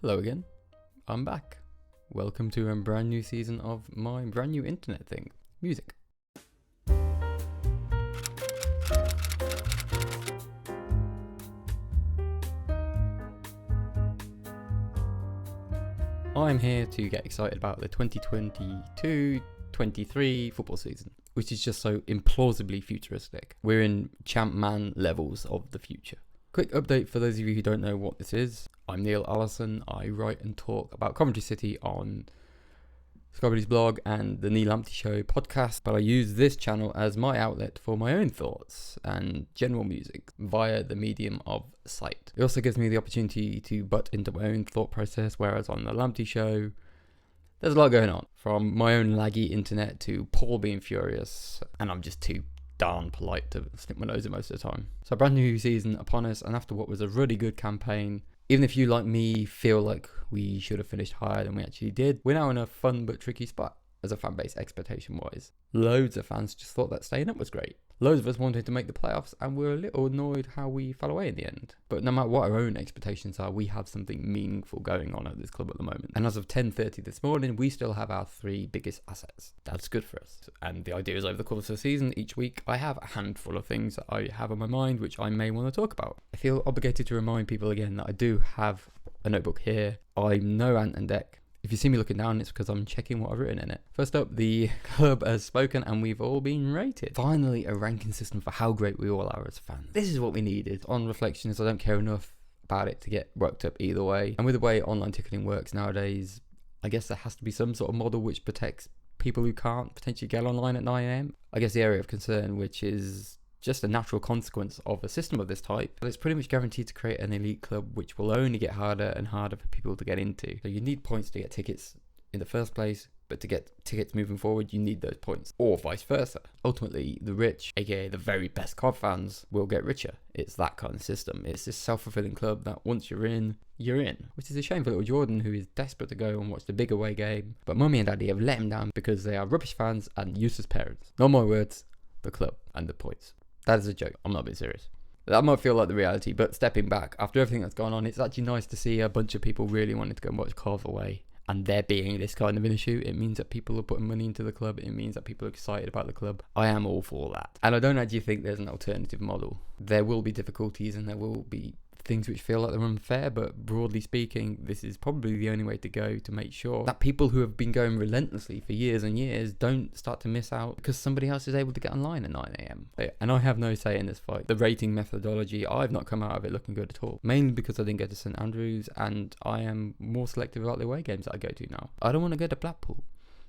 Hello again, I'm back. Welcome to a brand new season of my brand new internet thing, music. I'm here to get excited about the 2022-23 football season, which is just so implausibly futuristic. We're in champ man levels of the future. Quick update for those of you who don't know what this is. I'm Allison. I write and talk about Coventry City on Scrubby's blog and the Neil Lamptey Show podcast, but I use this channel as my outlet for my own thoughts and general music via the medium of sight. It also gives me the opportunity to butt into my own thought process, whereas on the Lamptey Show, there's a lot going on, from my own laggy internet to Paul being furious, and I'm just too darn polite to stick my nose in most of the time. So a brand new season upon us, and after what was a really good campaign, even if you like me feel like we should have finished higher than we actually did, we're now in a fun but tricky spot as a fan base expectation wise. Loads of fans just thought that staying up was great. Loads of us wanted to make the playoffs and we're a little annoyed how we fell away in the end. But no matter what our own expectations are, we have something meaningful going on at this club at the moment. And as of 10:30 this morning, we still have our three biggest assets. That's good for us. And the idea is over the course of the season, each week I have a handful of things that I have on my mind which I may want to talk about. I feel obligated to remind people again that I do have a notebook here. I'm no ant and deck. If you see me looking down, it's because I'm checking what I've written in it. First up, the club has spoken and we've all been rated. Finally, a ranking system for how great we all are as fans. This is what we needed. On reflections, I don't care enough about it to get worked up either way. And with the way online ticketing works nowadays, I guess there has to be some sort of model which protects people who can't potentially get online at 9 AM. I guess the area of concern, which is just a natural consequence of a system of this type, but it's pretty much guaranteed to create an elite club which will only get harder and harder for people to get into. So you need points to get tickets in the first place, but to get tickets moving forward, you need those points, or vice versa. Ultimately, the rich, aka the very best Cov fans, will get richer. It's that kind of system. It's this self-fulfilling club that once you're in, which is a shame for little Jordan, who is desperate to go and watch the big away game, but mummy and daddy have let him down because they are rubbish fans and useless parents. Not my words, the club and the points. That is a joke. I'm not being serious. That might feel like the reality, but stepping back, after everything that's gone on, it's actually nice to see a bunch of people really wanting to go and watch Cov away. And there being this kind of an issue, it means that people are putting money into the club. It means that people are excited about the club. I am all for that. And I don't actually think there's an alternative model. There will be difficulties and there will be things which feel like they're unfair, but broadly speaking, this is probably the only way to go to make sure that people who have been going relentlessly for years and years don't start to miss out because somebody else is able to get online at 9 AM. And I have no say in this fight. The rating methodology, I've not come out of it looking good at all, mainly because I didn't go to St Andrews and I am more selective about the away games that I go to now. I don't want to go to Blackpool.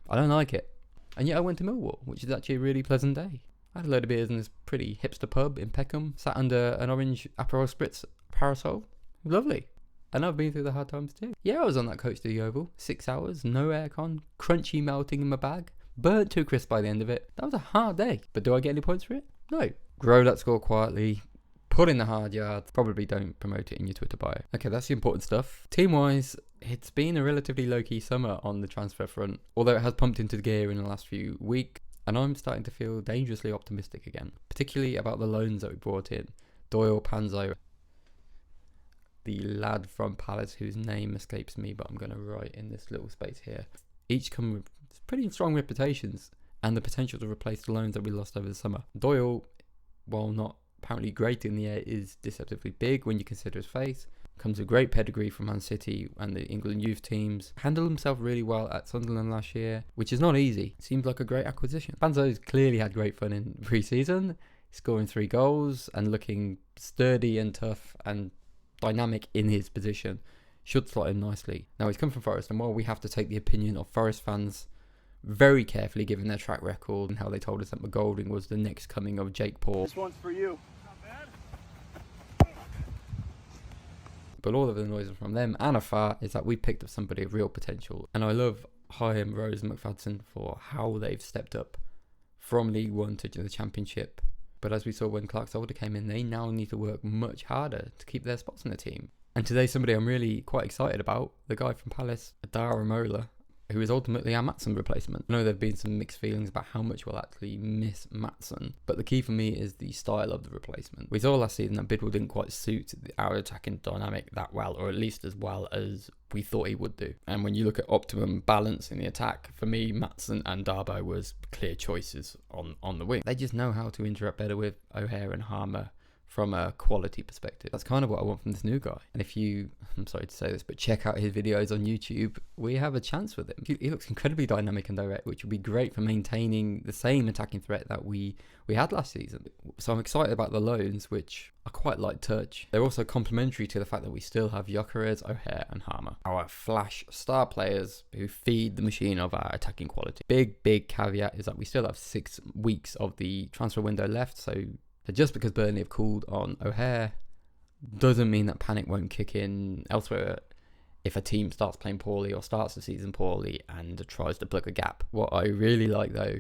I don't like it. And yet I went to Millwall, which is actually a really pleasant day. I had a load of beers in this pretty hipster pub in Peckham, sat under an orange Aperol Spritz parasol. Lovely. And I've been through the hard times too. Yeah, I was on that coach to the Oval. 6 hours, no aircon, crunchy melting in my bag, burnt to a crisp by the end of it. That was a hard day. But do I get any points for it? No. Grow that score quietly, put in the hard yards, probably don't promote it in your Twitter bio. Okay, that's the important stuff. Team-wise, it's been a relatively low-key summer on the transfer front, although it has pumped into gear in the last few weeks, and I'm starting to feel dangerously optimistic again, particularly about the loans that we brought in. Doyle, Panzo, the lad from Palace whose name escapes me, but I'm going to write in this little space here. Each come with pretty strong reputations and the potential to replace the loans that we lost over the summer. Doyle, while not apparently great in the air, is deceptively big when you consider his face. Comes with great pedigree from Man City and the England youth teams. Handled himself really well at Sunderland last year, which is not easy. Seems like a great acquisition. Panzo's clearly had great fun in pre-season, scoring 3 goals and looking sturdy and tough and dynamic in his position. Should slot in nicely. Now he's come from Forest, and while we have to take the opinion of Forest fans very carefully given their track record and how they told us that McGolding was the next coming of Jake Paul. This one's for you. But all of the noises from them and afar is that we picked up somebody of real potential. And I love Hyam, Rose and McFadden for how they've stepped up from League One to the Championship. But as we saw when Clark Solder came in, they now need to work much harder to keep their spots in the team. And today, somebody I'm really quite excited about, the guy from Palace, Adara Mola. who is ultimately our Maatsen replacement. I know there have been some mixed feelings about how much we'll actually miss Maatsen, but the key for me is the style of the replacement. We saw last season that Bidwell didn't quite suit our attacking dynamic that well, or at least as well as we thought he would do. And when you look at optimum balance in the attack, for me, Maatsen and Darboe was clear choices on the wing. They just know how to interact better with O'Hare and Harmer from a quality perspective. That's kind of what I want from this new guy. And if you, I'm sorry to say this, but check out his videos on YouTube, we have a chance with him. He looks incredibly dynamic and direct, which will be great for maintaining the same attacking threat that we had last season. So I'm excited about the loans, which are quite light touch. They're also complementary to the fact that we still have Gyökeres, O'Hare and Harmer, our flash star players who feed the machine of our attacking quality. Big caveat is that we still have 6 weeks of the transfer window left, so just because Burnley have called on O'Hare doesn't mean that panic won't kick in elsewhere if a team starts playing poorly or starts the season poorly and tries to plug a gap. What I really like though,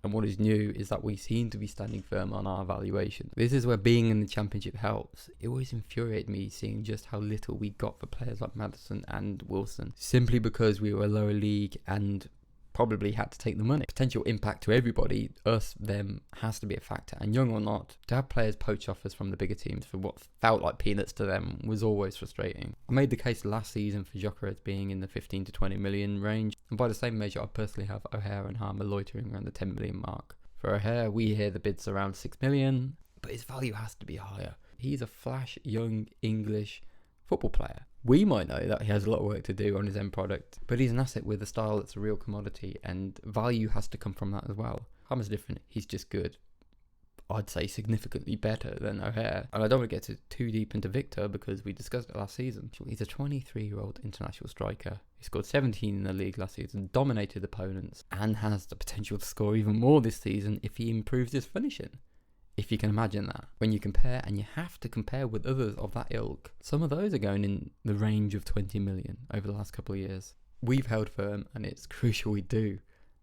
and what is new, is that we seem to be standing firm on our valuation. This is where being in the Championship helps. It always infuriated me seeing just how little we got for players like Maddison and Wilson, simply because we were a lower league and probably had to take the money. Potential impact to everybody, us, them, has to be a factor. And young or not, to have players poach offers from the bigger teams for what felt like peanuts to them was always frustrating. I made the case last season for Gyökeres being in the 15 to 20 million range. And by the same measure, I personally have O'Hare and Harmer loitering around the 10 million mark. For O'Hare, we hear the bids around 6 million, but his value has to be higher. He's a flash, young, English football player. We might know that he has a lot of work to do on his end product, but he's an asset with a style that's a real commodity, and value has to come from that as well. Harmer's different. He's just good. I'd say significantly better than O'Hare. And I don't want to get too deep into Victor because we discussed it last season. He's a 23-year-old international striker. He scored 17 in the league last season, dominated opponents, and has the potential to score even more this season if he improves his finishing. If you can imagine that. When you compare, and you have to compare with others of that ilk, some of those are going in the range of 20 million over the last couple of years. We've held firm, and it's crucial we do,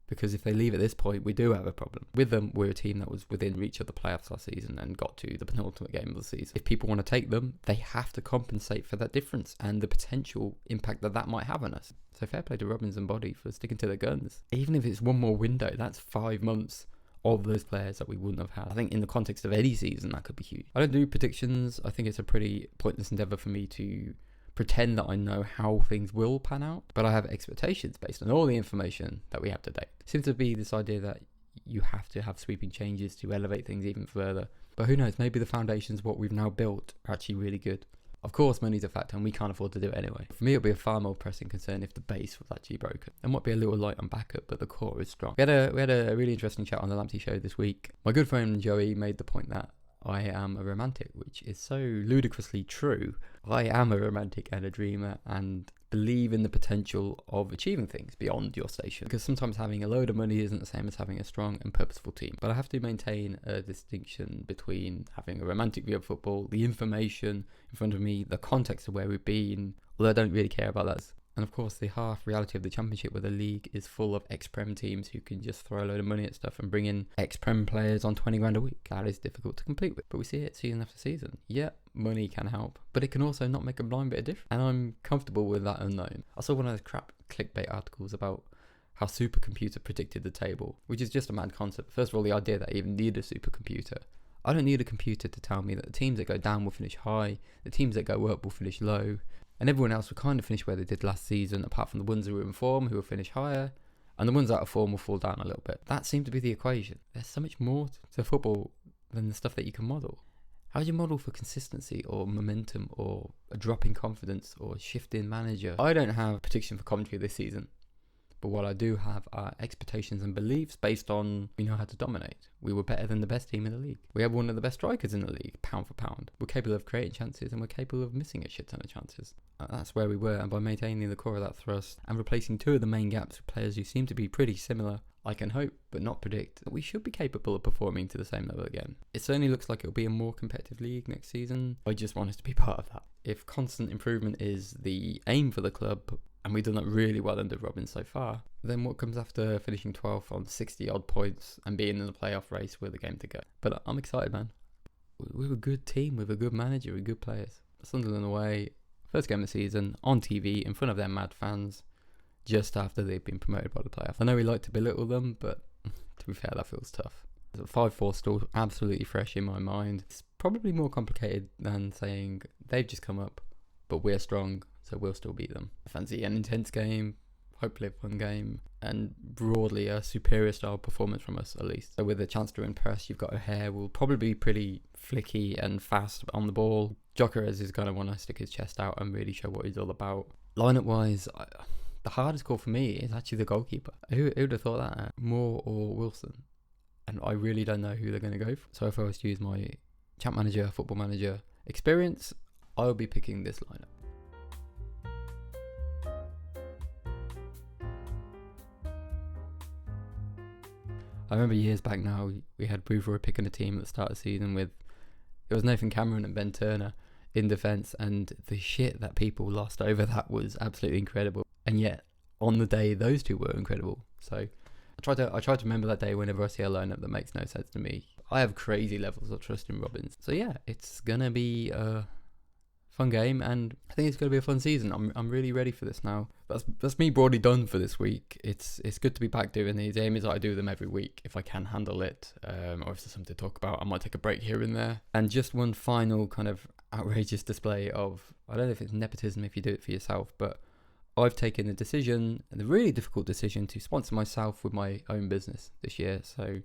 because if they leave at this point, we do have a problem. With them, we're a team that was within reach of the playoffs last season and got to the penultimate game of the season. If people want to take them, they have to compensate for that difference and the potential impact that that might have on us. So fair play to Robbins and Body for sticking to their guns. Even if it's one more window, that's 5 months of those players that we wouldn't have had. I think in the context of any season, that could be huge. I don't do predictions. I think it's a pretty pointless endeavour for me to pretend that I know how things will pan out, but I have expectations based on all the information that we have to date. It seems to be this idea that you have to have sweeping changes to elevate things even further. But who knows, maybe the foundations, what we've now built, are actually really good. Of course, money's a factor and we can't afford to do it anyway. For me, it'll be a far more pressing concern if the base was actually broken. There might be a little light on backup, but the core is strong. We had a really interesting chat on the Lamptey show this week. My good friend Joey made the point that I am a romantic, which is so ludicrously true. I am a romantic and a dreamer and believe in the potential of achieving things beyond your station, because sometimes having a load of money isn't the same as having a strong and purposeful team. But I have to maintain a distinction between having a romantic view of football, the information in front of me, the context of where we've been, although I don't really care about that, and of course the half reality of the Championship, where the league is full of ex-Prem teams who can just throw a load of money at stuff and bring in ex-Prem players on 20 grand a week. That is difficult to compete with, but we see it season after season. Yeah, money can help, but it can also not make a blind bit of difference, and I'm comfortable with that unknown. I saw one of those crap clickbait articles about how supercomputer predicted the table, which is just a mad concept. First of all, the idea that I even need a supercomputer. I don't need a computer to tell me that the teams that go down will finish high, the teams that go up will finish low, and everyone else will kind of finish where they did last season, apart from the ones who were in form, who will finish higher, and the ones out of form will fall down a little bit. That seemed to be the equation. There's so much more to football than the stuff that you can model. How do you model for consistency or momentum or a drop in confidence or a shift in manager? I don't have a prediction for Coventry this season, but what I do have are expectations and beliefs based on we know how to dominate. We were better than the best team in the league. We have one of the best strikers in the league, pound for pound. We're capable of creating chances and we're capable of missing a shit ton of chances. That's where we were, and by maintaining the core of that thrust and replacing 2 of the main gaps with players who seem to be pretty similar, I can hope, but not predict, that we should be capable of performing to the same level again. It certainly looks like it'll be a more competitive league next season. I just want us to be part of that. If constant improvement is the aim for the club, and we've done that really well under Robbins so far, then what comes after finishing 12th on 60 odd points and being in the playoff race with a game to go? But I'm excited, man. We're a good team with a good manager with good players. Sunderland away, first game of the season, on TV, in front of their mad fans. just after they've been promoted by the playoff. I know we like to belittle them, but to be fair, that feels tough. 5-4 still absolutely fresh in my mind. It's probably more complicated than saying they've just come up, but we're strong, so we'll still beat them. I fancy an intense game, hopefully a fun game, and broadly a superior style performance from us at least. So with a chance to impress, you've got O'Hare will probably be pretty flicky and fast on the ball. Gyökeres is going to want to stick his chest out and really show what he's all about. Lineup wise, the hardest call for me is actually the goalkeeper. Who would have thought that? Moore or Wilson? And I really don't know who they're going to go for. So if I was to use my champ manager, football manager experience, I would be picking this lineup. I remember years back now, we had Boothroyd picking a team at the start of the season with, it was Nathan Cameron and Ben Turner in defence, and the shit that people lost over that was absolutely incredible. And yet, on the day, those two were incredible. So I try to remember that day whenever I see a lineup that makes no sense to me. I have crazy levels of trust in Robbins. So yeah, it's gonna be a fun game, and I think it's gonna be a fun season. I'm really ready for this now. That's me broadly done for this week. It's good to be back doing these. The aim is that I do them every week if I can handle it, or if there's something to talk about, I might take a break here and there. And just one final kind of outrageous display of, I don't know if it's nepotism if you do it for yourself, but I've taken the decision, the really difficult decision, to sponsor myself with my own business this year. So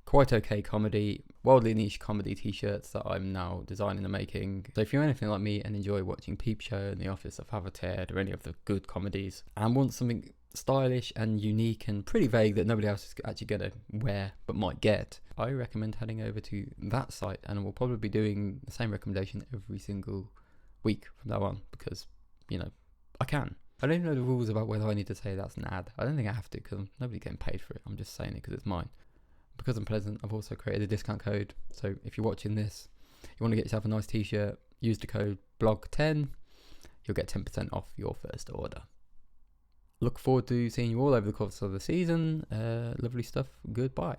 quite okay comedy, wildly niche comedy t-shirts that I'm now designing and making. So if you're anything like me and enjoy watching Peep Show and The Office of Haverted or any of the good comedies and want something stylish and unique and pretty vague that nobody else is actually going to wear but might get, I recommend heading over to that site, and we'll probably be doing the same recommendation every single week from now on because, you know, I can. I don't even know the rules about whether I need to say that's an ad. I don't think I have to because nobody's getting paid for it. I'm just saying it because it's mine. Because I'm pleasant, I've also created a discount code. So if you're watching this, you want to get yourself a nice t-shirt, use the code BLOG10, you'll get 10% off your first order. Look forward to seeing you all over the course of the season. Lovely stuff. Goodbye.